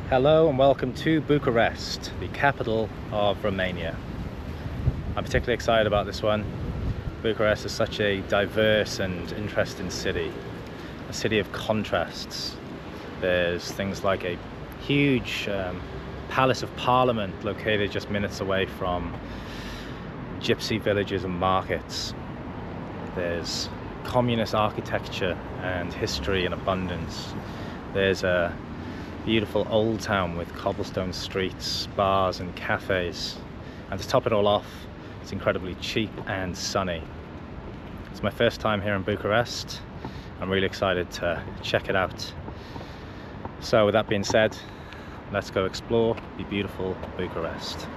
Hello and welcome to Bucharest, the capital of Romania. I'm particularly excited about this one. Bucharest is such a diverse and interesting city, a city of contrasts. There's things like a huge palace of parliament located just minutes away from gypsy villages and markets. There's communist architecture and history in abundance. There's a beautiful old town with cobblestone streets, bars and cafes, and to top it all off, it's incredibly cheap and sunny. It's my first time here in Bucharest. I'm really excited to check it out. So with that being said, let's go explore the beautiful Bucharest.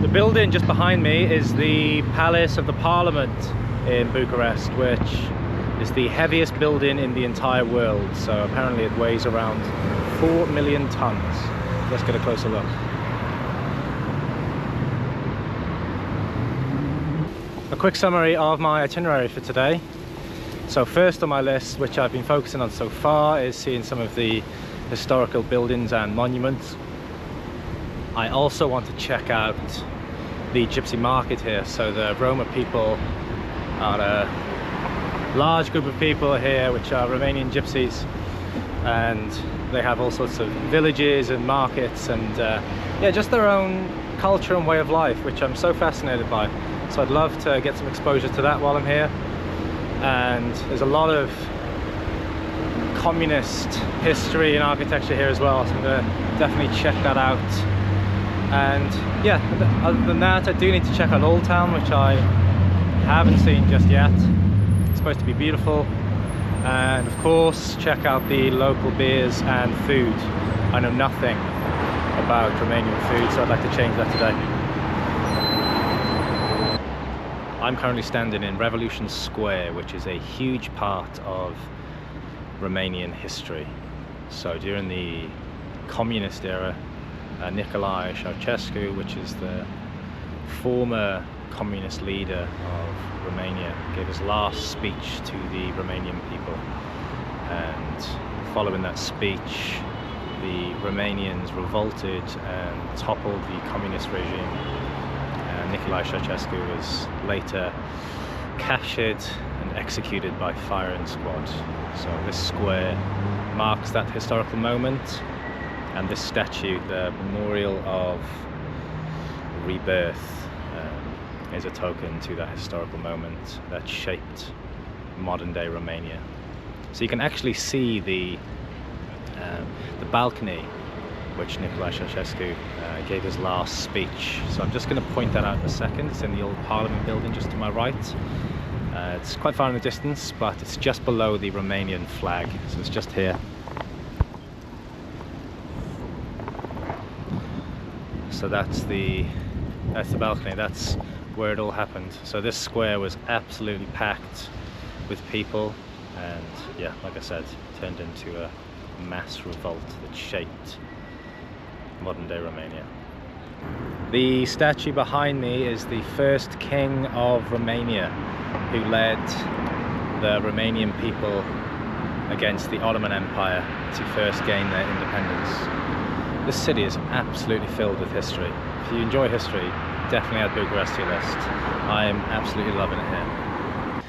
The building just behind me is the Palace of the Parliament in Bucharest, which is the heaviest building in the entire world. So apparently it weighs around 4 million tons. Let's get a closer look. A quick summary of my itinerary for today. So first on my list, which I've been focusing on so far, is seeing some of the historical buildings and monuments. I also want to check out the gypsy market here. So the Roma people are a large group of people here which are Romanian gypsies, and they have all sorts of villages and markets and yeah, just their own culture and way of life, which I'm so fascinated by. So I'd love to get some exposure to that while I'm here. And there's a lot of communist history and architecture here as well, so I'm going to definitely check that out. And yeah, other than that, I do need to check out Old Town, which I haven't seen just yet. It's supposed to be beautiful. And of course, check out the local beers and food. I know nothing about Romanian food, so I'd like to change that today. I'm currently standing in Revolution Square, which is a huge part of Romanian history. So during the communist era, Nicolae Ceausescu, which is the former communist leader of Romania, gave his last speech to the Romanian people. And following that speech, the Romanians revolted and toppled the communist regime. Nicolae Ceausescu was later captured and executed by firing squad. So this square marks that historical moment. And this statue, the Memorial of Rebirth, is a token to that historical moment that shaped modern-day Romania. So you can actually see the balcony which Nicolae Ceausescu gave his last speech. So I'm just going to point that out in a second. It's in the old Parliament building just to my right. It's quite far in the distance, but it's just below the Romanian flag, so it's just here. So that's the balcony, that's where it all happened. So this square was absolutely packed with people, and yeah, like I said, turned into a mass revolt that shaped modern day Romania. The statue behind me is the first king of Romania, who led the Romanian people against the Ottoman Empire to first gain their independence. This city is absolutely filled with history. If you enjoy history, definitely add Bucharest to your list. I'm absolutely loving it here.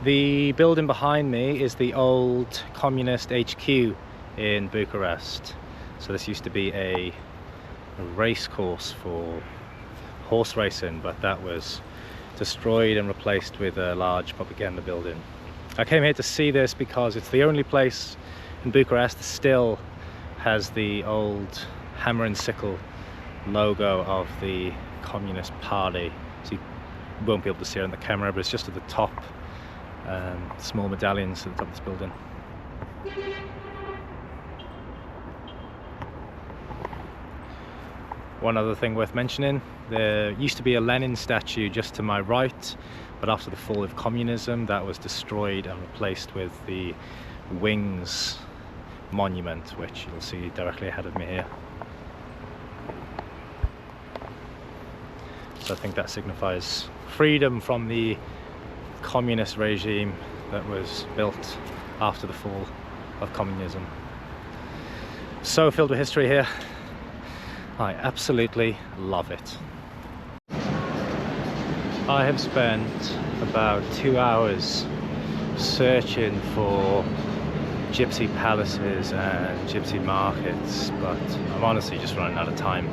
The building behind me is the old communist HQ in Bucharest. So this used to be a race course for horse racing, but that was destroyed and replaced with a large propaganda building. I came here to see this because it's the only place in Bucharest that still has the old hammer and sickle logo of the Communist Party. So you won't be able to see it on the camera, but it's just at the top, small medallions at the top of this building. One other thing worth mentioning, there used to be a Lenin statue just to my right, but after the fall of communism that was destroyed and replaced with the Wings monument, which you'll see directly ahead of me here. So I think that signifies freedom from the communist regime that was built after the fall of communism. So filled with history here. I absolutely love it. I have spent about 2 hours searching for gypsy palaces and gypsy markets, but I'm honestly just running out of time.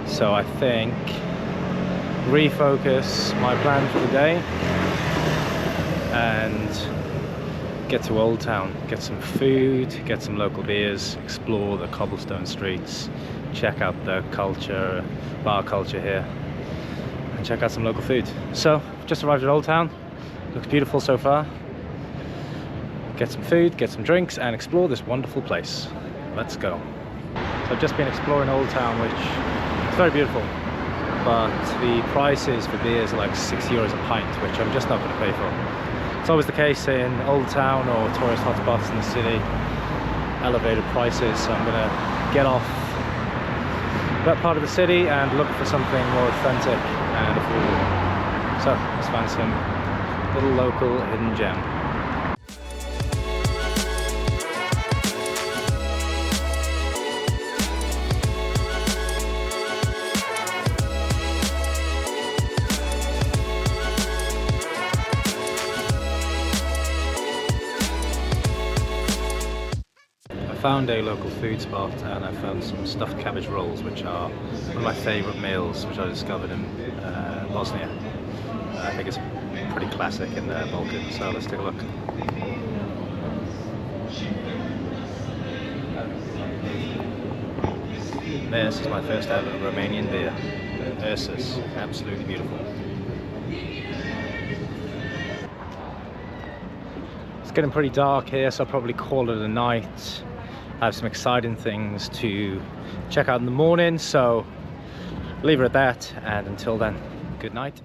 So I think refocus my plan for the day and get to Old Town, get some food, get some local beers, explore the cobblestone streets, check out the culture, bar culture here, and check out some local food. So just arrived at Old Town, looks beautiful so far. Get some food, get some drinks, and explore this wonderful place. Let's go. So I've just been exploring Old Town, which is very beautiful, but the prices for beers are like €6 a pint, which I'm just not going to pay for. It's always the case in Old Town or tourist hotspots in the city, elevated prices, so I'm going to get off that part of the city and look for something more authentic and affordable. So let's find some little local hidden gem. Found a local food spot and I found some stuffed cabbage rolls, which are one of my favourite meals, which I discovered in Bosnia. I think it's pretty classic in the Balkans, so let's take a look. This is my first ever Romanian beer, Ursus, absolutely beautiful. It's getting pretty dark here, so I'll probably call it a night. I have some exciting things to check out in the morning, so leave it at that, and until then, good night.